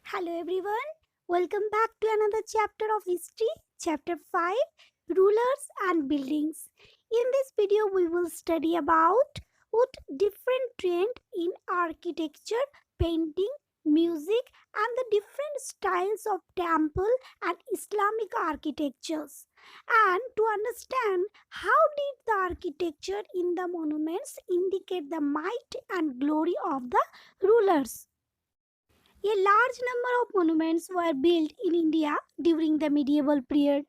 Hello everyone, welcome back to another chapter of history, chapter 5 Rulers and Buildings. In this video, we will study about what different trend in architecture, painting, music, and the different styles of temple and Islamic architectures. And to understand how did the architecture in the monuments indicate the might and glory of the rulers. A large number of monuments were built in India during the medieval period.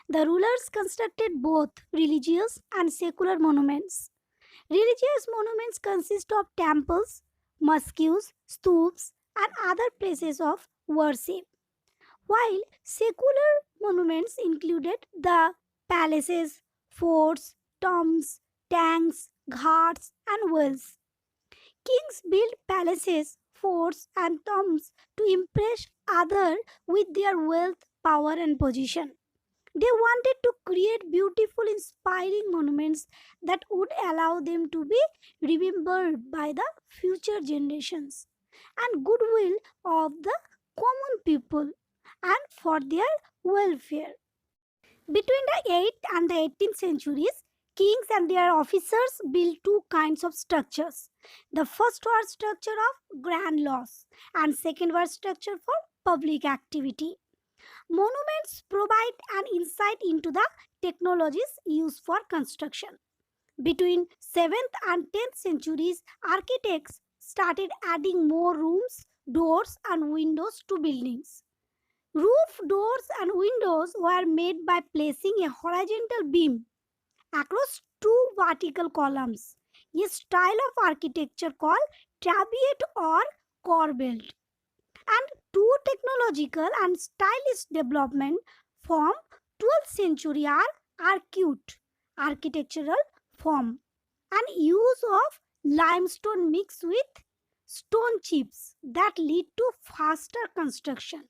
The rulers constructed both religious and secular monuments. Religious monuments consist of temples, mosques, stupas, and other places of worship, while secular monuments included the palaces, forts, tombs, tanks, ghats, and wells. Kings built palaces, forts, and tombs to impress others with their wealth, power, and position. They wanted to create beautiful, inspiring monuments that would allow them to be remembered by the future generations and goodwill of the common people and for their welfare. Between the 8th and the 18th centuries, kings and their officers built two kinds of structures. The first was structure of grand laws and second was structure for public activity. Monuments provide an insight into the technologies used for construction. Between 7th and 10th centuries, architects started adding more rooms, doors and windows to buildings. Roof doors and windows were made by placing a horizontal beam across two vertical columns, a style of architecture called trabeate or corbelled. And two technological and stylish development from 12th century are arcuate architectural form and use of limestone mixed with stone chips that lead to faster construction.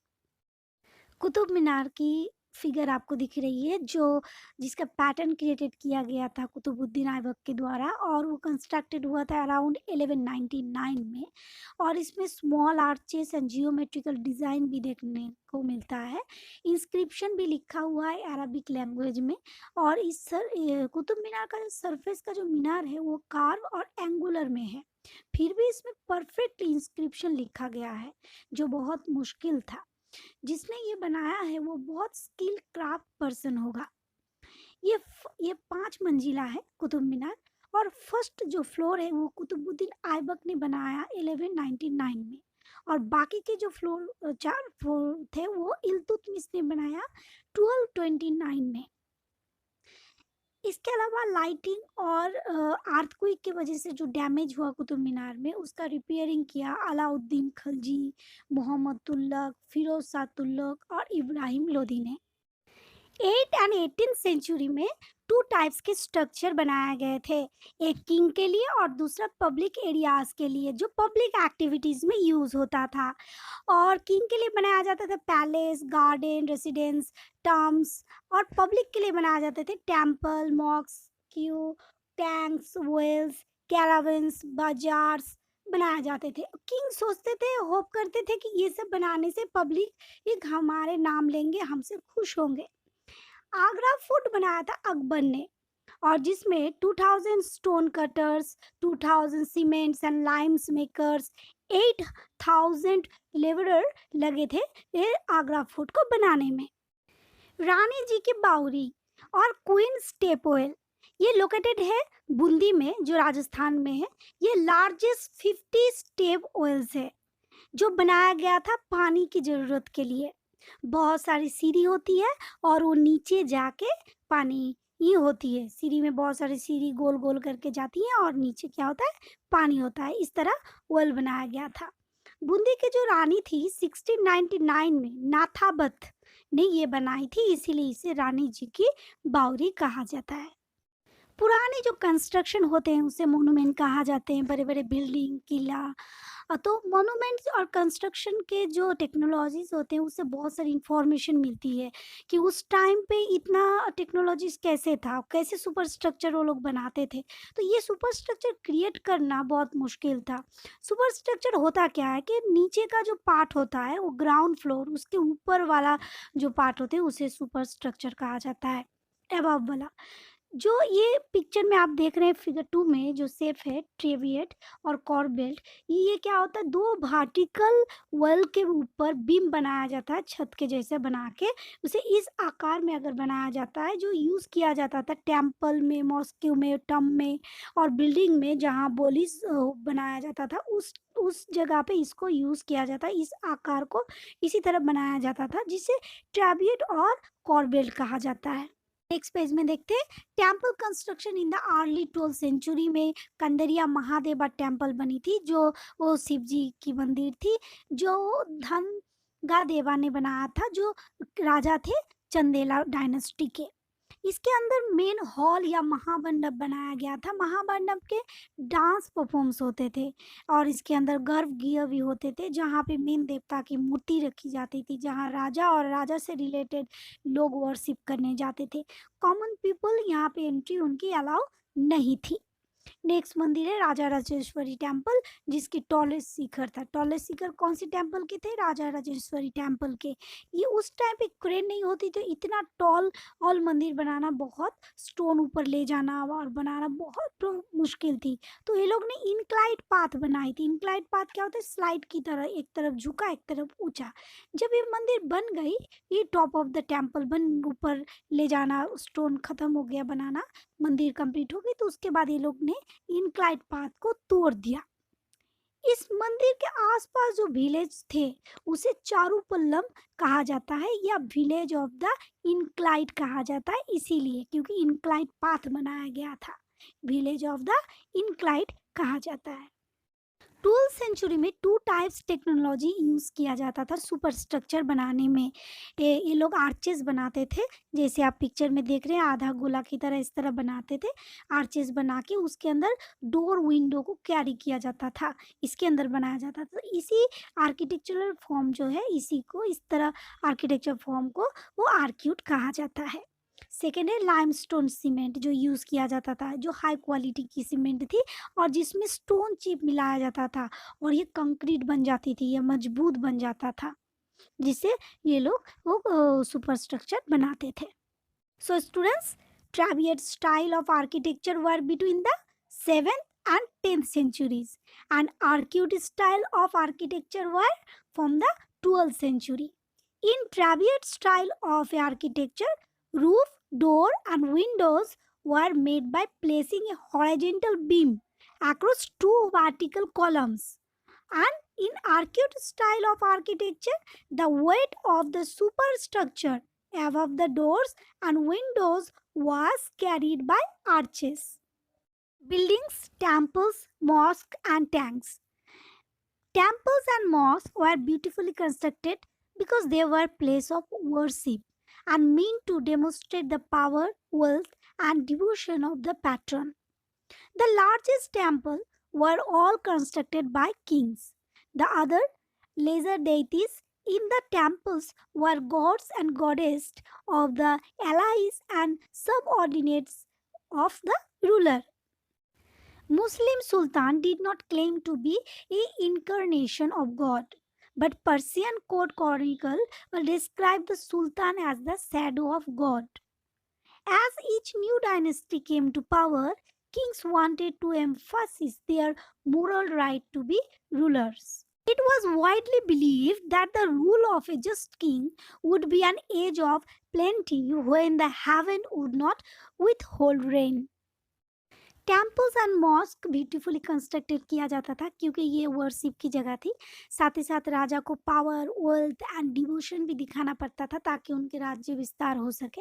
Qutub Minar की figure आपको दिख रही है जो जिसका pattern created किया गया था कुतुबुद्दीन ऐबक के द्वारा और वो कंस्ट्रक्टेड हुआ था अराउंड 1199 में और इसमें small arches and geometrical design भी देखने को मिलता है। इंस्क्रिप्शन भी लिखा हुआ है अरबिक लैंग्वेज में और इस कुतुब मीनार का जो सरफेस का जो मीनार है वो कार्व और एंगुलर में है, फिर भी इसमें परफेक्ट इंस्क्रिप्शन लिखा गया है जो बहुत मुश्किल था। जिसने ये बनाया है वो बहुत स्किल क्राफ्ट पर्सन होगा। ये 5 मंजिला है कुतुब मीनार और फर्स्ट जो फ्लोर है वो कुतुबुद्दीन ऐबक ने बनाया 1199 में और बाकी के जो फ्लोर 4 फ्लोर थे वो इल्तुतमिश ने बनाया 1229 में। इसके अलावा लाइटिंग और अर्थक्वेक की वजह से जो डैमेज हुआ कुतुब मीनार में उसका रिपेयरिंग किया अलाउद्दीन खिलजी, मोहम्मद तुगलक, फिरोज शाह तुगलक और इब्राहिम लोदी ने। 8 एंड 18 सेंचुरी में टू टाइप्स के स्ट्रक्चर बनाए गए थे, एक किंग के लिए और दूसरा पब्लिक एरियाज के लिए जो पब्लिक एक्टिविटीज में यूज होता था। और किंग के लिए बनाया जाता था पैलेस, गार्डन, रेसिडेंस, टर्म्स और पब्लिक के लिए बनाए जाते थे temple, mosque, tanks, wells, caravans, bazaars बनाए जाते थे। किंग सोचते थे, होप करते थे कि ये सब बनाने से पब्लिक एक हमारे नाम लेंगे, हमसे खुश होंगे। आगरा फोर्ट बनाया था अकबर ने और जिसमें 2000 stone cutters, 2000 cements and Lyme's makers, 8000 labourer लगे थे ये आगरा फोर्ट को बनाने में। रानी जी की बावरी और क्वीन स्टेपवेल ये लोकेटेड है बूंदी में जो राजस्थान में है। ये लार्जेस्ट 50 स्टेप वेल्स है जो बनाया गया था पानी की ज़रूरत के लिए। बहुत सारी सीढ़ी होती है और वो नीचे जाके पानी ही होती है। सीढ़ी में बहुत सारी सीढ़ी गोल गोल करके जाती है और नीचे क्या होता है, पानी होता है। इस तरह वेल बनाया गया था। बूंदी की जो रानी थी 1699 में नाथाबत ने ये बनाई थी, इसीलिए इसे रानी जी की बावरी कहा जाता है। पुराने जो कंस्ट्रक्शन होते हैं उसे मोनूमेंट कहा जाते हैं। बड़े बड़े बिल्डिंग, किला तो मोनूमेंट्स और कंस्ट्रक्शन के जो टेक्नोलॉजीज़ होते हैं उससे बहुत सारी इन्फॉर्मेशन मिलती है कि उस टाइम पे इतना टेक्नोलॉजीज़ कैसे था, कैसे सुपर स्ट्रक्चर वो लोग बनाते थे। तो ये सुपर स्ट्रक्चर क्रिएट करना बहुत मुश्किल था। सुपर स्ट्रक्चर होता क्या है कि नीचे का जो पार्ट होता है वो ग्राउंड फ्लोर, उसके ऊपर वाला जो पार्ट होते हैं उसे सुपर स्ट्रक्चर कहा जाता है, अबव वाला। जो ये पिक्चर में आप देख रहे हैं फिगर 2 में जो शेप है ट्रेविएट और कॉर्बेल्ट, ये क्या होता है, 2 वर्टिकल वॉल के ऊपर बीम बनाया जाता है छत के जैसे बना के, उसे इस आकार में अगर बनाया जाता है जो यूज़ किया जाता था टेम्पल में, मॉस्क्यू में, टम में और बिल्डिंग में जहाँ बोलिस बनाया जाता था, उस जगह पे इसको यूज़ किया जाता है। इस आकार को इसी तरह बनाया जाता था जिसे ट्रेविएट और कॉर्बेल्ट कहा जाता है। नेक्स्ट पेज में देखते हैं temple construction in the early 12th century में कंदरिया महादेवा टेम्पल बनी थी, जो वो शिव जी की मंदिर थी, जो धनगा देवा ने बनाया था, जो राजा थे चंदेला डायनेस्टी के। इसके अंदर मेन हॉल या महामंडप बनाया गया था। महामंडप के डांस परफॉर्म्स होते थे और इसके अंदर गर्भगृह भी होते थे जहाँ पे मेन देवता की मूर्ति रखी जाती थी, जहाँ राजा और राजा से रिलेटेड लोग वर्शिप करने जाते थे। कॉमन पीपल यहाँ पे एंट्री उनकी अलाउ नहीं थी। नेक्स्ट मंदिर है राजा राजेश्वरी टेम्पल, जिसकी टॉलेस्ट शिखर था। टॉलेस्ट शिखर कौन सी टेम्पल के थे? राजा राजेश्वरी टेम्पल के। ये उस टाइम पे क्रेन नहीं होती तो इतना टॉल ऑल मंदिर बनाना, बहुत स्टोन ऊपर ले जाना और बनाना बहुत मुश्किल थी। तो ये लोग ने इनक्लाइड पाथ बनाई थी। इनक्लाइड पाथ क्या होता है? स्लाइड की तरह, एक तरफ झुका एक तरफ ऊंचा। जब ये मंदिर बन गई, ये टॉप ऑफ द टेम्पल बन, ऊपर ले जाना, स्टोन खत्म हो गया बनाना, मंदिर कंप्लीट हो गई, तो उसके बाद ये लोग ने इनक्लाइड पाथ को तोड़ दिया। इस मंदिर के आसपास जो विलेज थे उसे चारुपल्लम कहा जाता है या विलेज ऑफ द इनक्लाइड कहा जाता है, इसीलिए क्योंकि इनक्लाइड पाथ बनाया गया था, विलेज ऑफ द इनक्लाइड कहा जाता है। 12th सेंचुरी में 2 टाइप्स टेक्नोलॉजी यूज़ किया जाता था सुपर स्ट्रक्चर बनाने में। ये लोग आर्चेस बनाते थे, जैसे आप पिक्चर में देख रहे हैं, आधा गोला की तरह इस तरह बनाते थे। आर्चेस बना के उसके अंदर डोर विंडो को कैरी किया जाता था, इसके अंदर बनाया जाता था। इसी आर्किटेक्चरल फॉर्म जो है, इसी को, इस तरह आर्किटेक्चर फॉर्म को वो आर्क्यूट कहा जाता है। सेकेंड है लाइमस्टोन सीमेंट, जो यूज़ किया जाता था, जो हाई क्वालिटी की सीमेंट थी और जिसमें स्टोन चिप मिलाया जाता था और ये कंक्रीट बन जाती थी, ये मजबूत बन जाता था, जिससे ये लोग वो सुपर स्ट्रक्चर बनाते थे। So students, Traviate style of architecture were between the 7th and 10th centuries, and Arcuate style of architecture were from the 12th century. In Traviate style of architecture, roof, door and windows were made by placing a horizontal beam across 2 vertical columns. And in Arcuate style of architecture, the weight of the superstructure above the doors and windows was carried by arches. Buildings, temples, mosques, and tanks. Temples and mosques were beautifully constructed because they were places of worship and meant to demonstrate the power, wealth, and devotion of the patron. The largest temple were all constructed by kings. The other lesser deities in the temples were gods and goddesses of the allies and subordinates of the ruler. Muslim Sultan did not claim to be an incarnation of God, but Persian court chronicle described the Sultan as the shadow of God. As each new dynasty came to power, kings wanted to emphasize their moral right to be rulers. It was widely believed that the rule of a just king would be an age of plenty when the heaven would not withhold rain. Temples and mosque beautifully constructed किया जाता था क्योंकि ये worship की जगह थी। साथ ही साथ राजा को पावर, वेल्थ एंड डिवोशन भी दिखाना पड़ता था ताकि उनके राज्य विस्तार हो सके।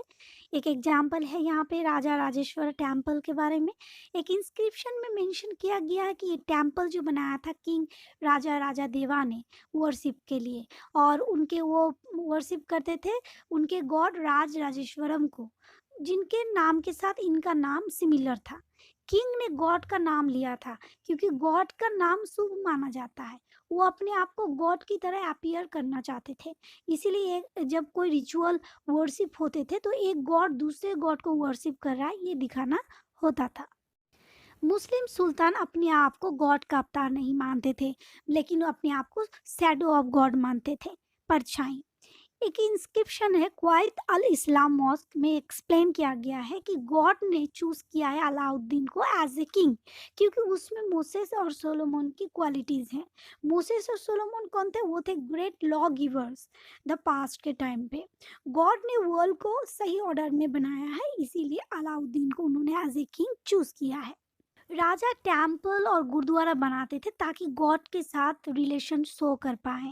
एक एग्जाम्पल है यहाँ पे राजा राजेश्वर टेम्पल के बारे में। एक इंस्क्रिप्शन में मेंशन किया गया है कि ये टेम्पल जो बनाया था किंग राजा देवा ने वर्शिप के लिए, और उनके वो वर्शिप करते थे उनके गॉड राजेश्वरम को, जिनके नाम के साथ इनका नाम सिमिलर था। किंग ने गॉड का नाम लिया था क्योंकि गॉड का नाम शुभ माना जाता है। वो अपने आप को गॉड की तरह अपीयर करना चाहते थे। इसीलिए जब कोई रिचुअल वर्शिप होते थे तो एक गॉड दूसरे गॉड को वर्शिप कर रहा है ये दिखाना होता था। मुस्लिम सुल्तान अपने आप को गॉड का अवतार नहीं मानते थे, लेकिन वो अपने आप को शैडो ऑफ गॉड मानते थे, परछाई। एक इंस्क्रिप्शन है क्वाइट अल इस्लाम मॉस्क में एक्सप्लेन किया गया है कि गॉड ने चूज किया है अलाउद्दीन को एज ए किंग क्योंकि उसमें मोसेस और सोलोमन की क्वालिटीज हैं। मोसेस और सोलोमन कौन थे? वो थे great law givers the past के टाइम पे। गॉड ने वर्ल्ड को सही ऑर्डर में बनाया है, इसीलिए अलाउद्दीन को उन्होंने एज ए किंग चूज किया है। राजा टेम्पल और गुरुद्वारा बनाते थे ताकि गॉड के साथ रिलेशन शो कर पाए।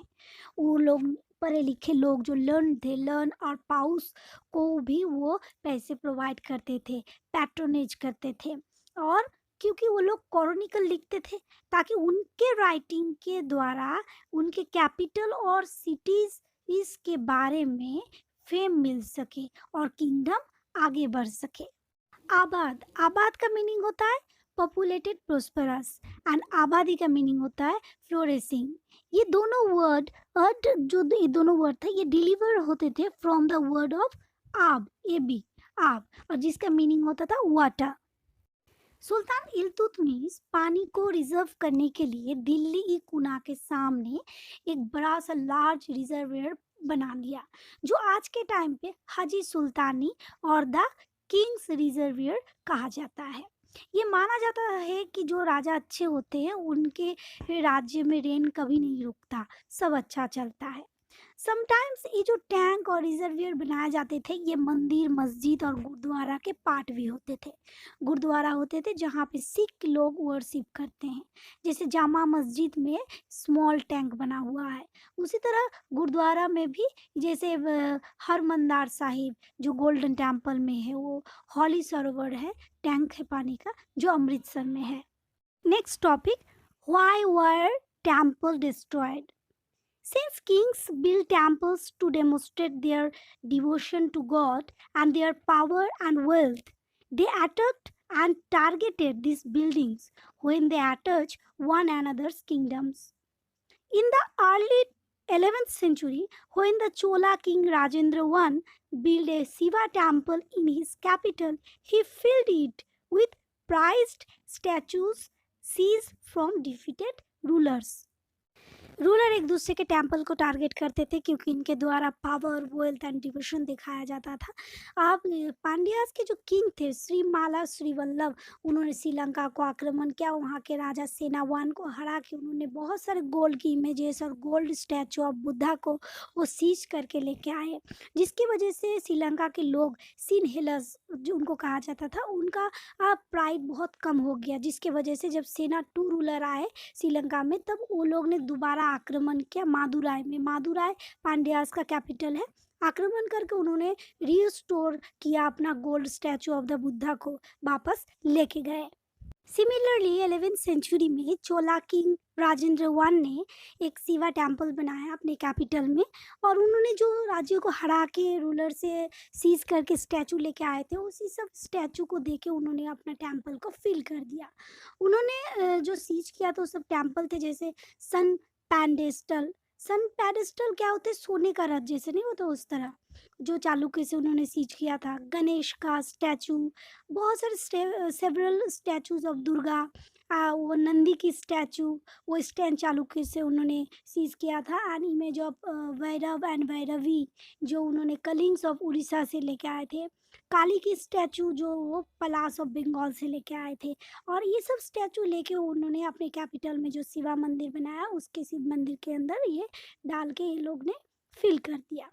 वो लोग पढ़े लिखे लोग जो लर्न थे, लर्न और पाउस को भी वो पैसे प्रोवाइड करते थे, पैट्रोनेज करते थे। और क्योंकि वो लोग क्रॉनिकल लिखते थे ताकि उनके राइटिंग के द्वारा उनके कैपिटल और सिटीज इसके बारे में फेम मिल सके और किंगडम आगे बढ़ सके। आबाद, आबाद का मीनिंग होता है पॉपुलेटेड प्रोस्परस एंड आबादी का मीनिंग होता है फ्लोरिशिंग। ये दोनों वर्ड जो ये दोनों वर्ड थे ये डिलीवर होते थे फ्रॉम द वर्ड ऑफ आब, ए बी, आब, और जिसका मीनिंग होता था वाटर। सुल्तान इल्तुतमिश पानी को रिजर्व करने के लिए दिल्ली की कुना के सामने एक बड़ा सा लार्ज रिजर्वेयर बना लिया जो आज के टाइम पे हाजी सुल्तानी और द किंग्स रिजर्वेयर कहा जाता है। ये माना जाता है कि जो राजा अच्छे होते हैं उनके राज्य में रेन कभी नहीं रुकता, सब अच्छा चलता है। समटाइम्स ये जो टैंक और रिजर्वियर बनाए जाते थे ये मंदिर, मस्जिद और गुरुद्वारा के पार्ट भी होते थे। गुरुद्वारा होते थे जहाँ पे सिख लोग वर्शिप करते हैं, जैसे जामा मस्जिद में स्मॉल टैंक बना हुआ है, उसी तरह गुरुद्वारा में भी जैसे हरमंदार साहिब जो गोल्डन टेम्पल में है वो हॉली सरोवर है, टैंक है पानी का जो अमृतसर में है। Next topic, why were temple destroyed? Since kings built temples to demonstrate their devotion to God and their power and wealth, they attacked and targeted these buildings when they attacked one another's kingdoms. In the early 11th century, when the Chola king Rajendra I built a Shiva temple in his capital, he filled it with prized statues seized from defeated rulers. Ruler एक दूसरे के temple को target करते थे क्योंकि इनके द्वारा power, wealth and devotion दिखाया जाता था। अब पांड्यास के जो किंग थे श्रीमाला श्रीवल्लभ, उन्होंने श्रीलंका को आक्रमण किया, वहाँ के राजा सेनावान को हरा के उन्होंने बहुत सारे गोल्ड की इमेजेस और गोल्ड स्टैचू ऑफ बुद्धा को वो सीज करके लेके आए, जिसकी वजह से श्रीलंका के लोग सिनहेलस जो उनको कहा जाता था उनका प्राइड बहुत कम हो गया, जिसकी वजह से जब सेना 2 रूलर आए श्रीलंका में तब वो लोग ने दोबारा आक्रमण किया मादुराई में। मादुराई पांड्यास का कैपिटल है। आक्रमण करके उन्होंने रिस्टोर किया अपना gold statue of the Buddha को वापस लेके गए। सिमिलरली 11th सेंचुरी में चोला किंग राजेंद्र वन ने एक शिवा टेम्पल बनाया अपने कैपिटल में और उन्होंने जो राज्यों को हरा के रूलर से सीज करके स्टैचू लेके आए थे उसी सब स्टैचू को देके उन्होंने अपना टेम्पल को फिल कर दिया। उन्होंने जो सीज किया तो सब टेम्पल थे जैसे सन पैडेस्टल। सन पैडेस्टल क्या होते? सोने का रथ जैसे नहीं होता उस तरह, जो चालुक्य से उन्होंने सीज किया था। गणेश का स्टैचू, बहुत सारे सेवरल स्टैचूज ऑफ दुर्गा, वो नंदी की स्टैचू, वो स्टैंड चालुक्य से उन्होंने सीज किया था। And image of Bhairav and Bhairavi जो उन्होंने कलिंग्स ऑफ उड़ीसा से लेके आए थे। काली की स्टैचू जो वो पलास ऑफ बंगाल से लेके आए थे। और ये सब स्टैचू लेके उन्होंने अपने कैपिटल में जो शिवा मंदिर बनाया उसके शिव मंदिर के अंदर ये डाल के ये लोग ने फिल कर दिया।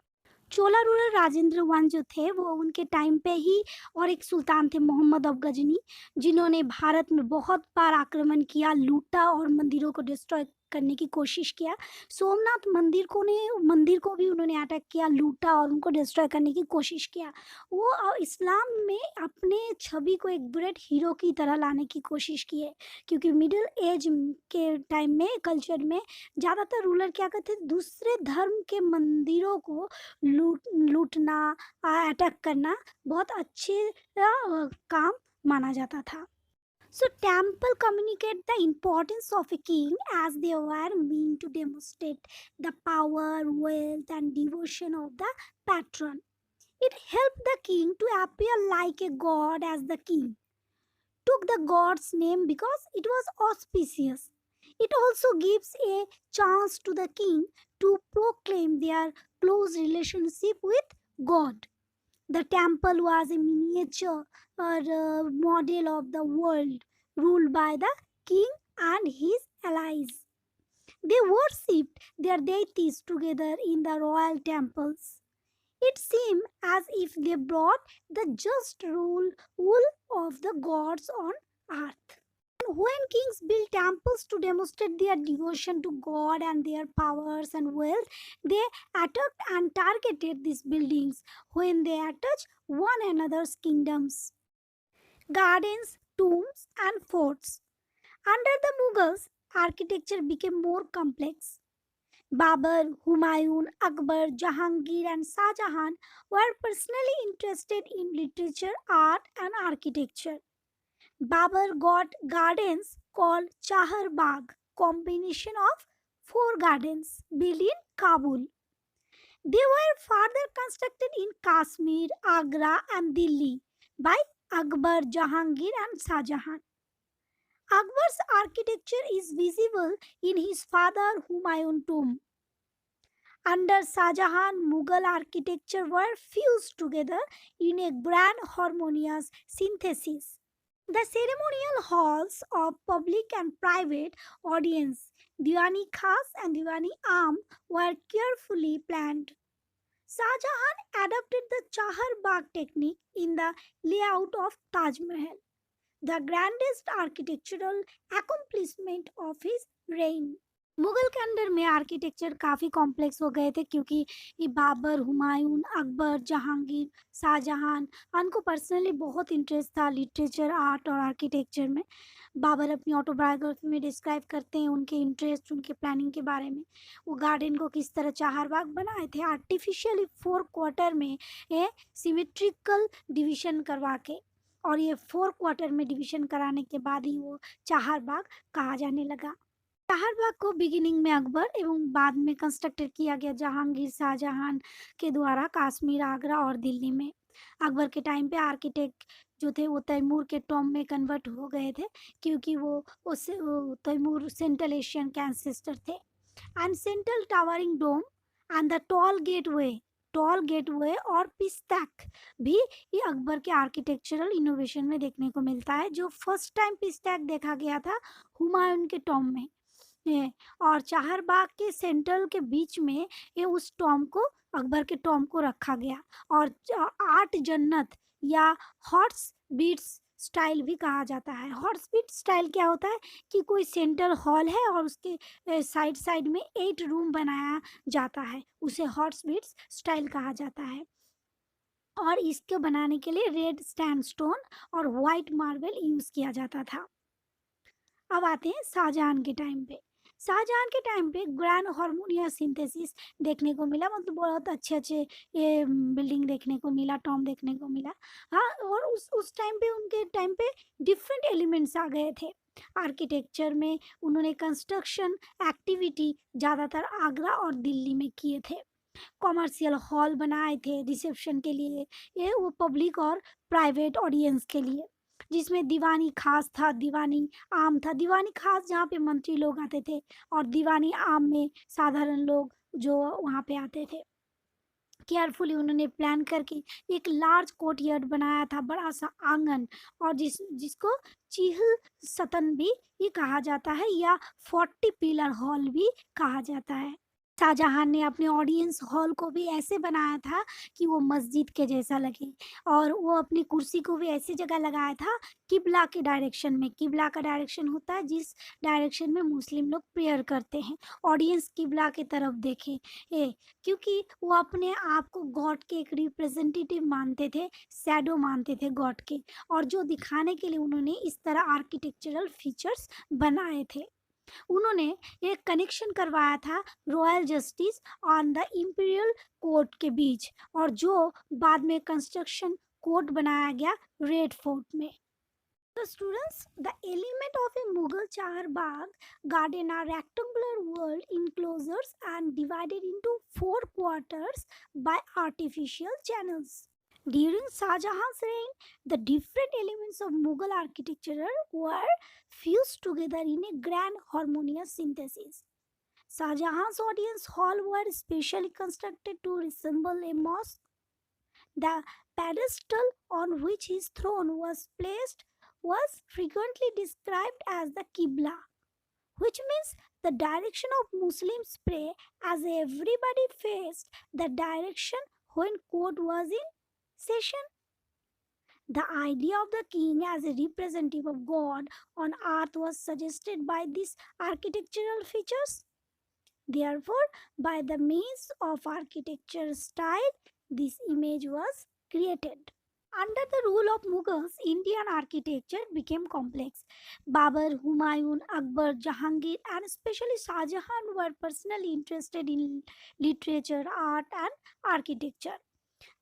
चोला रूलर राजेंद्र वन जो थे वो उनके टाइम पे ही, और एक सुल्तान थे मोहम्मद ऑफ गजनी जिन्होंने भारत में बहुत बार आक्रमण किया, लूटा और मंदिरों को डिस्ट्रॉय करने की कोशिश किया। सोमनाथ मंदिर को भी उन्होंने अटैक किया, लूटा और उनको डिस्ट्रॉय करने की कोशिश किया। वो इस्लाम में अपने छवि को एक ग्रेट हीरो की तरह लाने की कोशिश की है, क्योंकि मिडिल एज के टाइम में कल्चर में ज़्यादातर रूलर क्या करते थे, दूसरे धर्म के मंदिरों को लूटना, अटैक करना बहुत अच्छे काम माना जाता था। So temple communicate the importance of a king as they were meant to demonstrate the power, wealth and devotion of the patron. It helped the king to appear like a god as the king took the god's name because it was auspicious. It also gives a chance to the king to proclaim their close relationship with God. The temple was a miniature model of the world ruled by the king and his allies. They worshipped their deities together in the royal temples. It seemed as if they brought the just rule of the gods on earth. When kings built temples to demonstrate their devotion to God and their powers and wealth, they attacked and targeted these buildings when they attacked one another's kingdoms, gardens, tombs, and forts. Under the Mughals, architecture became more complex. Babur, Humayun, Akbar, Jahangir, and Shah Jahan were personally interested in literature, art, and architecture. Babur got gardens called Chahar Bagh, combination of four gardens built in Kabul. They were further constructed in Kashmir, Agra, and Delhi by Akbar, Jahangir, and Shah Jahan. Akbar's architecture is visible in his father Humayun tomb. Under Shah Jahan, Mughal architecture were fused together in a grand harmonious synthesis. The ceremonial halls of public and private audience, Diwani Khas and Diwani Am, were carefully planned. Shah Jahan adopted the Chahar Bagh technique in the layout of Taj Mahal, the grandest architectural accomplishment of his reign. Mughal के under में architecture काफ़ी complex हो गए थे क्योंकि ये बाबर, हुमायूं, अकबर, जहांगीर, शाहजहां उनको personally बहुत इंटरेस्ट था लिटरेचर, आर्ट और आर्किटेक्चर में। बाबर अपनी ऑटोबायोग्राफी में डिस्क्राइब करते हैं उनके इंटरेस्ट, उनके प्लानिंग के बारे में। वो गार्डन को किस तरह चारबाग बनाए थे आर्टिफिशियली 4 क्वार्टर में ये सिमेट्रिकल डिवीजन करवा के, और ये 4 क्वार्टर में डिवीजन कराने के बाद ही वो चारबाग कहा जाने लगा। चारबाग को बिगिनिंग में अकबर एवं बाद में कंस्ट्रक्टेड किया गया जहांगीर, शाहजहां के द्वारा काश्मीर, आगरा और दिल्ली में। अकबर के टाइम पे आर्किटेक्ट जो थे वो तैमूर के टॉम में कन्वर्ट हो गए थे क्योंकि वो तैमूर सेंट्रल एशियन के एंसेस्टर थे। And central towering dome and the tall gateway और पिस्टैक भी ये अकबर के आर्किटेक्चरल इनोवेशन में देखने को मिलता है। जो फर्स्ट टाइम पिस्टैक देखा गया था हुमायूं के टॉम में, और चारबाग के सेंट्रल के बीच में ये उस टॉम को, अकबर के टॉम को रखा गया। और 8 जन्नत या हॉर्स बीट्स स्टाइल भी कहा जाता है। हॉर्स बीट स्टाइल क्या होता है कि कोई सेंट्रल हॉल है और उसके साइड साइड में 8 रूम बनाया जाता है, उसे हॉर्स बीट्स स्टाइल कहा जाता है। और इसके बनाने के लिए रेड सैंडस्टोन और वाइट मार्बल यूज किया जाता था। अब आते हैं शाहजहां के टाइम पे। शाहजहां के टाइम पे ग्रैंड हार्मोनियस सिंथेसिस देखने को मिला, मतलब बहुत अच्छे ये बिल्डिंग देखने को मिला, टॉम देखने को मिला। हाँ, और उस टाइम पे उनके टाइम पे डिफरेंट एलिमेंट्स आ गए थे आर्किटेक्चर में। उन्होंने कंस्ट्रक्शन एक्टिविटी ज़्यादातर आगरा और दिल्ली में किए थे। कॉमर्शियल हॉल बनाए थे रिसेप्शन के लिए, ये वो पब्लिक और प्राइवेट ऑडियंस के लिए, जिसमें दीवानी खास था, दीवानी आम था। दीवानी खास जहाँ पे मंत्री लोग आते थे और दीवानी आम में साधारण लोग जो वहाँ पे आते थे। केयरफुली उन्होंने प्लान करके एक लार्ज कोर्टयार्ड बनाया था, बड़ा सा आंगन, और जिसको चीहल सतन भी ये कहा जाता है या 40 पिलर हॉल भी कहा जाता है। शाहजहां ने अपने ऑडियंस हॉल को भी ऐसे बनाया था कि वो मस्जिद के जैसा लगे, और वो अपनी कुर्सी को भी ऐसी जगह लगाया था किबला के डायरेक्शन में। किबला का डायरेक्शन होता है जिस डायरेक्शन में मुस्लिम लोग प्रेयर करते हैं, ऑडियंस किबला की तरफ देखे, क्योंकि वो अपने आप को गॉड के एक रिप्रेजेंटेटिव मानते थे, शैडो मानते थे गॉड के, और जो दिखाने के लिए उन्होंने इस तरह आर्किटेक्चरल फीचर्स बनाए थे। उन्होंने एक कनेक्शन करवाया था royal justice on the imperial court के बीच, और जो बाद में कंस्ट्रक्शन कोर्ट बनाया गया रेड फोर्ट में। So students, the element of a Mughal Chahar Bagh garden are rectangular walled enclosures and divided into four quarters by artificial channels. During Shah Jahan's reign, the different elements of Mughal architecture were fused together in a grand harmonious synthesis. Shah Jahan's audience hall were specially constructed to resemble a mosque. The pedestal on which his throne was placed was frequently described as the Qibla, which means the direction of Muslims pray, as everybody faced the direction when court was in session. The idea of the king as a representative of God on earth was suggested by these architectural features. Therefore, by the means of architecture style, this image was created. Under the rule of Mughals, Indian architecture became complex. Babur, Humayun, Akbar, Jahangir, and especially Shah Jahan were personally interested in literature, art, and architecture.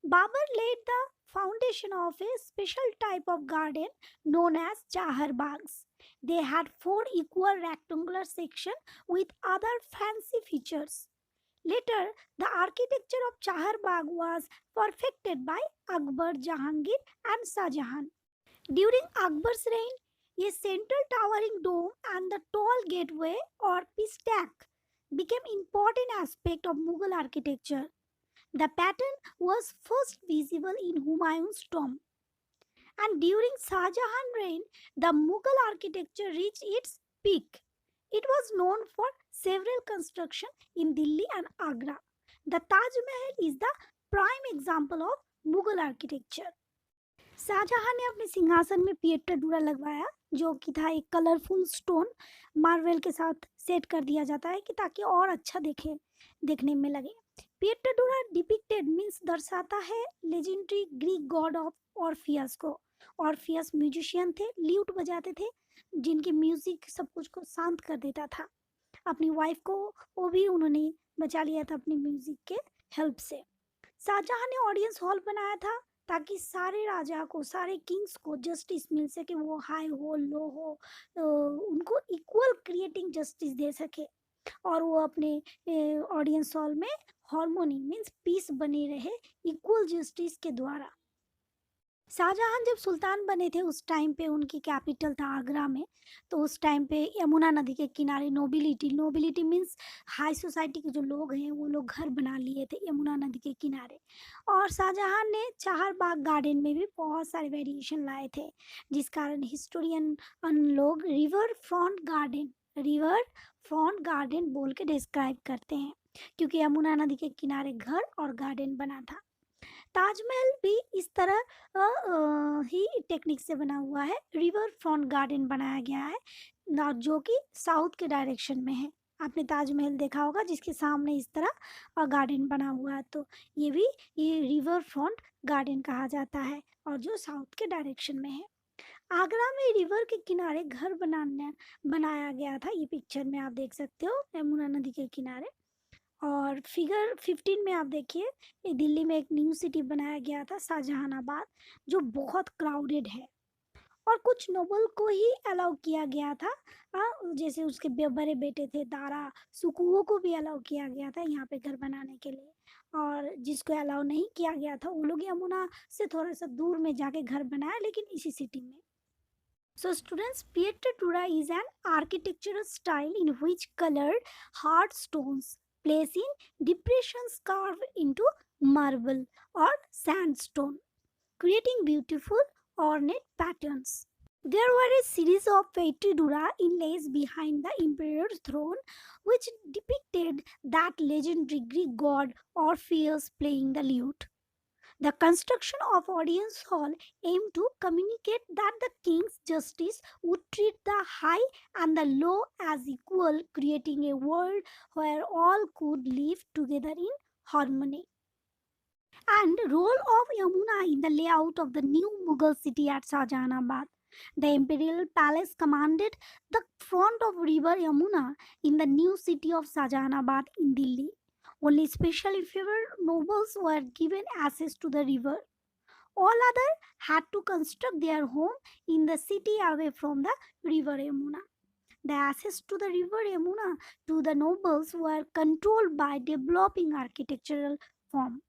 Babur laid the foundation of a special type of garden known as Chahar Bags. They had four equal rectangular sections with other fancy features. Later, the architecture of Chahar Bagh was perfected by Akbar, Jahangir, and Shah Jahan. During Akbar's reign, a central towering dome and the tall gateway or pistak became important aspect of Mughal architecture. The pattern was first visible in Humayun's tomb. And during Shah Jahan's reign, the Mughal architecture reached its peak. It was known for several constructions in Delhi and Agra. The Taj Mahal is the prime example of Mughal architecture. Shah Jahan ने अपने सिंहासन में पिएटर डूरा लगवाया, जो कि था एक colourful stone marble के साथ सेट कर दिया जाता है कि ताकि और अच्छा देखने में लगे. पिएटर डूरा डिपिक्टेड मीन्स दर्शाता है legendary Greek God of Orpheus को. ऑर्फियस म्यूजिशियन थे, ल्यूट बजाते थे, जिनके म्यूजिक सब कुछ को शांत कर देता था. अपनी वाइफ को वो भी उन्होंने बचा लिया था अपनी म्यूजिक के हेल्प से. शाहजहां ने ऑडियंस हॉल बनाया था ताकि सारे राजा को, सारे किंग्स को जस्टिस मिल सके. वो हाई हो, लो हो, उनको इक्वल क्रिएटिंग जस्टिस दे सके और वो अपने ऑडियंस हॉल में हार्मोनी मीन्स पीस बनी रहे इक्वल जस्टिस के द्वारा. शाहजहां जब सुल्तान बने थे उस टाइम पे उनकी कैपिटल था आगरा में. तो उस टाइम पे यमुना नदी के किनारे नोबिलिटी मीन्स हाई सोसाइटी के जो लोग हैं वो लोग घर बना लिए थे यमुना नदी के किनारे. और शाहजहां ने चार बाग गार्डन में भी बहुत सारे वेरिएशन लाए थे, जिस कारण हिस्टोरियन लोग रिवर फ्रंट गार्डन बोल के डिस्क्राइब करते हैं, क्योंकि यमुना नदी के किनारे घर और गार्डन बना था. ताजमहल भी इस तरह ही टेक्निक से बना हुआ है. रिवर फ्रंट गार्डन बनाया गया है ना, जो कि साउथ के डायरेक्शन में है. आपने ताजमहल देखा होगा जिसके सामने इस तरह गार्डन बना हुआ है, तो ये रिवर फ्रंट गार्डन कहा जाता है और जो साउथ के डायरेक्शन में है. आगरा में रिवर के किनारे घर बनाया गया था. ये पिक्चर में आप देख सकते हो यमुना नदी के किनारे. और फिगर 15 में आप देखिए, ये दिल्ली में एक न्यू सिटी बनाया गया था शाहजहानाबाद, जो बहुत क्राउडेड है. और कुछ नोबल को ही अलाउ किया गया था, जैसे उसके बड़े बेटे थे दारा सुकुओं को भी अलाउ किया गया था यहाँ पे घर बनाने के लिए. और जिसको अलाउ नहीं किया गया था वो लोग यमुना से थोड़ा सा दूर में जाके घर बनाया, लेकिन इसी सिटी में. So students, Pietra Dura is an architectural style in which colored hard stones placed in depressions carved into marble or sandstone, creating beautiful ornate patterns. There were a series of Petri Dura inlays behind the emperor's throne, which depicted that legendary Greek god Orpheus playing the lute. The construction of audience hall aimed to communicate that the king's justice would treat the high and the low as equal, creating a world where all could live together in harmony. And role of Yamuna in the layout of the new Mughal city at Shahjahanabad. The imperial palace commanded the front of river Yamuna in the new city of Shahjahanabad in Delhi. Only specially favored nobles were given access to the river. All others had to construct their home in the city away from the river Yamuna. The access to the river Yamuna to the nobles were controlled by developing architectural form.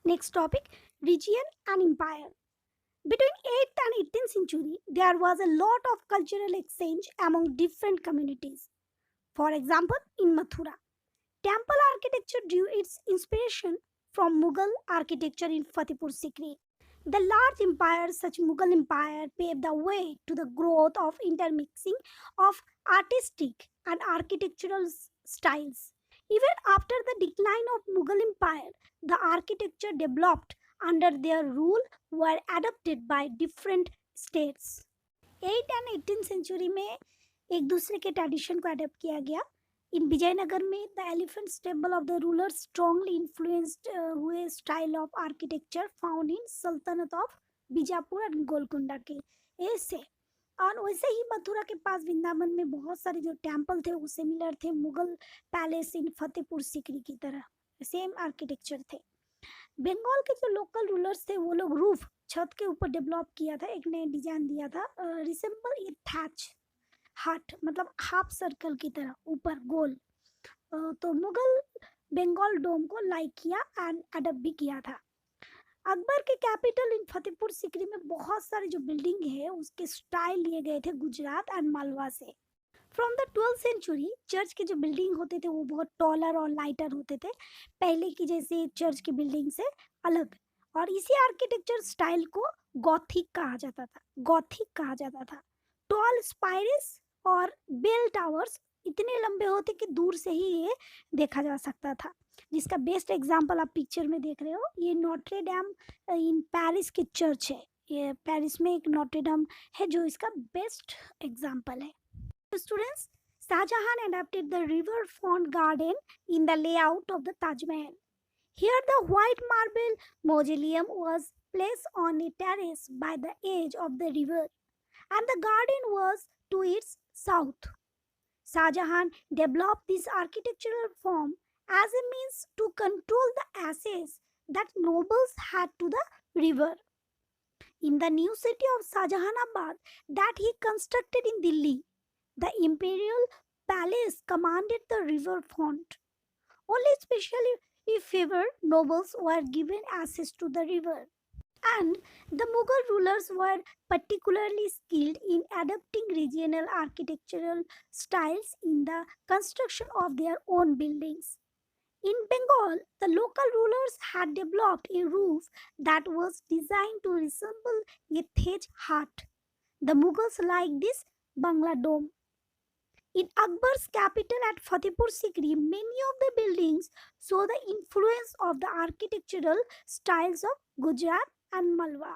Next topic, region and empire. Between 8th and 18th century, there was a lot of cultural exchange among different communities. For example, in Mathura, temple architecture drew its inspiration from Mughal architecture in Fatehpur Sikri. The large empires such Mughal Empire paved the way to the growth of intermixing of artistic and architectural styles. Even after the decline of Mughal Empire, the architecture developed under their rule were adopted by different states. 8 and 18 century में एक दूसरे के tradition को adapt किया गया. In Vijayanagar में the elephant stable of the ruler strongly influenced हुए style of architecture found in sultanate of Bijapur and Golconda के ऐसे. और वैसे ही मथुरा के पास वृंदावन में बहुत सारे जो टेम्पल थे वो सिमिलर थे मुगल पैलेस इन फतेहपुर सिकरी की तरह, सेम आर्किटेक्चर थे. बंगाल के जो लोकल रूलर्स थे वो लोग रूफ छत के ऊपर डेवलप किया था, एक नया डिजाइन दिया था, रिसेंबल ए थैच हट, मतलब हाफ सर्कल की तरह ऊपर गोल. तो मुगल बंगाल डोम को लाइक किया एंड अडप्ट भी किया था. अकबर के कैपिटल इन फतेहपुर सिकरी में बहुत सारे जो बिल्डिंग है उसके स्टाइल लिए गए थे गुजरात एंड मालवा से. From the 12th century church के जो बिल्डिंग होते थे वो बहुत टॉलर और लाइटर होते थे, पहले की जैसे चर्च की बिल्डिंग से अलग. और इसी आर्किटेक्चर स्टाइल को गॉथिक कहा जाता था. गॉथिक कहा जाता था. टॉल स्पाइरस और बेल टावर्स इतने लंबे होते कि दूर से ही ये देखा जा सकता था, जिसका बेस्ट एग्जांपल आप पिक्चर में देख रहे हो. ये नोट्रे डैम इन पेरिस की चर्च है. ये पेरिस में एक नोट्रे डैम है जो इसका बेस्ट एग्जांपल है. Students, Shah Jahan adapted the riverfront garden in the layout of the Taj Mahal. Here, the white marble mausoleum was placed on a terrace by the edge of the river, and the garden was to its south. Shah Jahan developed this architectural form as a means to control the access that nobles had to the river. In the new city of Shahjahanabad that he constructed in Delhi, the imperial palace commanded the riverfront. Only specially favored nobles were given access to the river, and the Mughal rulers were particularly skilled in adapting regional architectural styles in the construction of their own buildings. In Bengal, the local rulers had developed a roof that was designed to resemble a thatched hut. The Mughals liked this Bangla dome. In Akbar's capital at Fatehpur Sikri, many of the buildings show the influence of the architectural styles of Gujarat and Malwa.